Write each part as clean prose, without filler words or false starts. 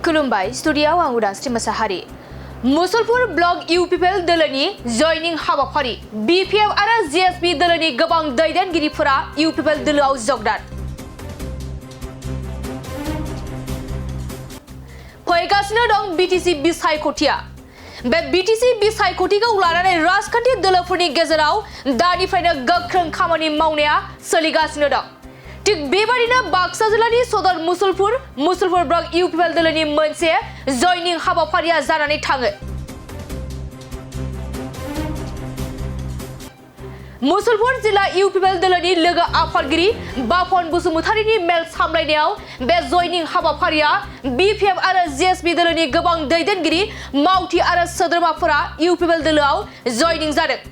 खुलुमबाय स्टुडियाव आं उदांस्रि मोसाहारि मुसलपुर ब्लक इउपिपिएल दोलोनि जयनिं हाबाफारि बिपिएफ आरो जिएसपि दोलोनि गोबां दैदेनगिरिफोरा इउपिपिएल दोलोआव जगदान फैगासिनो दं बिटिसि बिसायख'थिया बे बिटिसि बिसायख'थिखौ लानानै राजखान्थि दोलोफोरनि गेजेराव दानिफ्रायनो गोख्रों खामानि मावनाया सोलिगासिनो दं थिग बेबादिनो बाक्सा जिल्लानि सदर मुसलपुर ब्लक इउपिपिएल दोलोनि मोनसे जयनिं हाबाफारिया जानानै थाङो मुसलपुर जिल्ला इउपिपिएल दोलोनि लोगो आफादगिरि बाफन बसुमतारीनि मेल सामलायनायाव बे जयनिं हाबाफारिया बिपिएफ आरो जिएसपि दोलोनि गोबां दैदेनगिरि मावथि आरो सोद्रोमाफोरा इउपिपिएल दोलोआव जयनिं जादों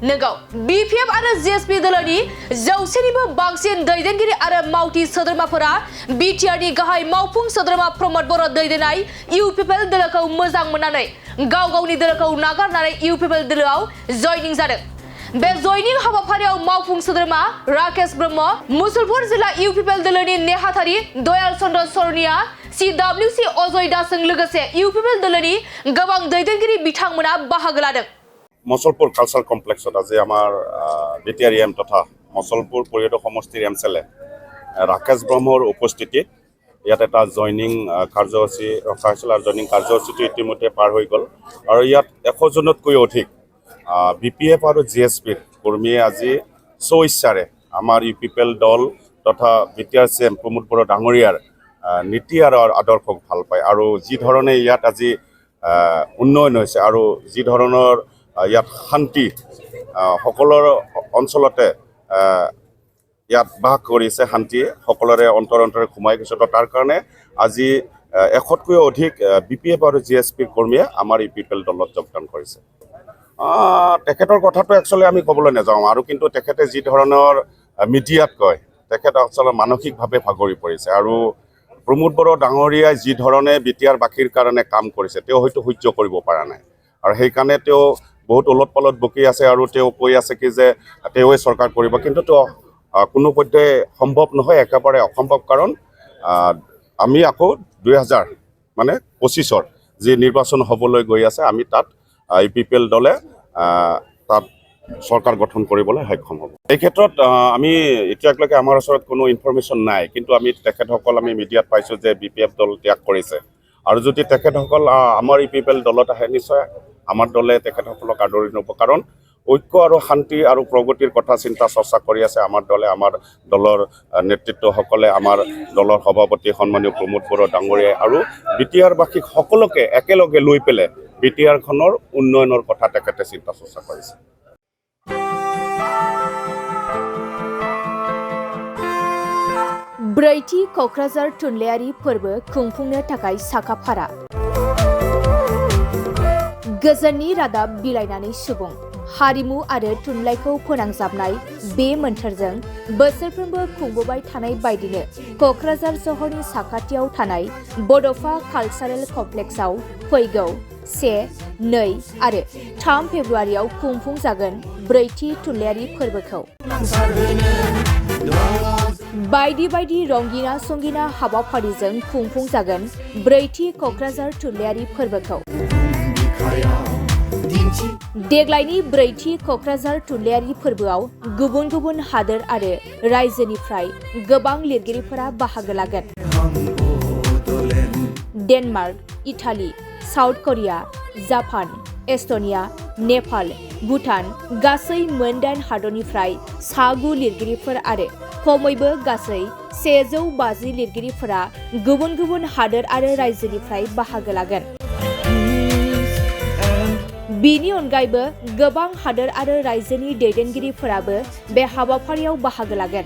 नंगौ बिपिएफ आरो जिएसपि दोलोनि 100निबो बांसिन दैदेनगिरि आरो मावथि सोद्रोमाफोरा बिटिआरनि गाहाय मावफुं सोद्रोमा प्रमद बर' दैदेननाय इउपिपिएल दोलोखौ मोजां मोननानै गाव गावनि दोलोखौ नागारनानै इउपिपिएल दोलोआव जयनिं जादों बे जयनिं हाबाफारियाव मावफुं सोद्रोमा राकेश ब्रह्म मुसलपुर जिल्ला इउपिपिएल दोलोनि नेहाथारि दयाल चन्द्र सरनिया सिडब्लिउसि अजय दासजों लोगोसे इउपिपिएल दोलोनि गोबां दैदेनगिरि बिथांमोना बाहागो लादों मुसलपुर कालचार कमप्लेक्सत आज आमार बिटिआर एम तथा मुसलपुर परिषद समष्टिर एमएलए राकेश ब्रह्मर उपस्थिति इयात एटा जयनिं कार्यसूची रखा হৈছিল আৰু জয়নিং কাৰ্যসূচীটো ইতিমধ্যে পাৰ হৈ গ'ল আৰু ইয়াত 100 জনতকৈ অধিক বিপিএফ আৰু জিএসপি কৰ্মীয়ে আজি স্বইচ্ছাৰে আমাৰ ইউপিপিএল দল তথা বিটিআৰ সিএম প্ৰমোদ বড়ো ডাঙৰীয়াৰ নীতি আৰু আদৰ্শক ভাল পায় আৰু যি ধৰণে ইয়াত আজি উন্নয়ন হৈছে আৰু যি ধৰণৰ ইয়াত শান্তি সকলৰ অঞ্চলতে ইয়াত বাস কৰিছে শান্তিয়ে সকলৰে অন্তৰে ঘুমাই গৈছে তাৰ কাৰণে আজি 100তকৈ অধিক বিপিএফ আৰু জিএসপি কৰ্মীয়ে আমাৰ ইউপিপিএল দলত যোগদান কৰিছে তেখেতৰ কথাটো একচুৱেলি আমি ক'বলৈ নাযাওঁ আৰু কিন্তু তেখেতে যি ধৰণৰ মিডিয়াত কয় তেখেত আচলতে মানসিকভাৱে ভাগৰি পৰিছে আৰু প্ৰমোদ বড়ো ডাঙৰীয়াই যি ধৰণে বিটিআৰ বাকীৰ কাৰণে কাম কৰিছে তেওঁ হয়তো সহ্য কৰিব পৰা নাই আৰু সেইকাৰণে তেওঁ বহুত উলট পালট বকি আছে আৰু তেওঁ কৈ আছে কি যে তেওঁৱে চৰকাৰ কৰিব কিন্তু তো কোনো পধ্যে সম্ভৱ নহয় একেবাৰে অসম্ভৱ কাৰণ আমি আকৌ 2025ৰ যি নিৰ্বাচন হ'বলৈ গৈ আছে আমি তাত ইউপিপিএল দলে তাত চৰকাৰ গঠন কৰিবলৈ সক্ষম হ'ব এই ক্ষেত্ৰত আমি এতিয়ালৈকে আমাৰ ওচৰত কোনো ইনফৰমেশ্যন নাই কিন্তু আমি তেখেতসকল আমি মিডিয়াত পাইছোঁ যে বিপিএফ দল ত্যাগ কৰিছে আৰু যদি তেখেতসকল আমাৰ ইউপিপিএল দলত আহে নিশ্চয় আমাৰ দলে তেখেতসকলক আদৰি ল'ব কাৰণ ঐক্য আৰু শান্তি আৰু প্ৰগতিৰ কথা চিন্তা চৰ্চা কৰি আছে আমাৰ দলে আমাৰ দলৰ নেতৃত্বসকলে আমাৰ দলৰ সভাপতি সন্মানীয় প্ৰমোদ বড়ো ডাঙৰীয়াই আৰু বিটিআৰবাসীক সকলোকে একেলগে লৈ পেলাই বিটিআৰখনৰ উন্নয়নৰ কথা তেখেতে চিন্তা চৰ্চা কৰিছে ब्रैथि क'क्राझार थुनलाइयारि फोरबो खुंफुंनो थाखाय साखाफारा गोजोननि रादाब बिलाइनानै सुबुं हारिमु आरो थुनलाइखौ फोनांजाबनाय बे मोन्थोरजों बोसोरफ्रोमबो खुंबोबाय थानाय बायदिनो क'क्राझार सहरनि साखाथियाव थानाय बड'फा कालचारेल कमप्लेक्सआव फैगौ 1, 2 आरो 3 फेब्रुवारियाव खुंफुंजागोन ब्रैथि थुनलाइयारि फोरबोखौ बायदि रंगिना संगिना हाबाफारिजों खुंफुंजागोन ब्रैथि क'क्राझार थुनलाइयारि फोरबोखौ देग्लायनि ब्रैथि क'क्राझार थुनलाइयारि फोरबोआव गुबुन गुबुन हादोर आरो रायजोनिफ्राय गोबां लिरगिरिफोरा बाहागो लागोन Denmark Italy South Korea Japan Estonia Nepal Bhutan गासै मोन 8 हादरनिफ्राय 9 लिरगिरिफोर आरो खमैबो गासै 150 लिरगिरिफोरा गुबुन गुबुन हादोर आरो रायजोनिफ्राय बाहागो लागोन बिनि अनगायैबो गोबां हादोर आरो रायजोनि दैदेनगिरिफोराबो बे हाबाफारियाव बाहागो लागोन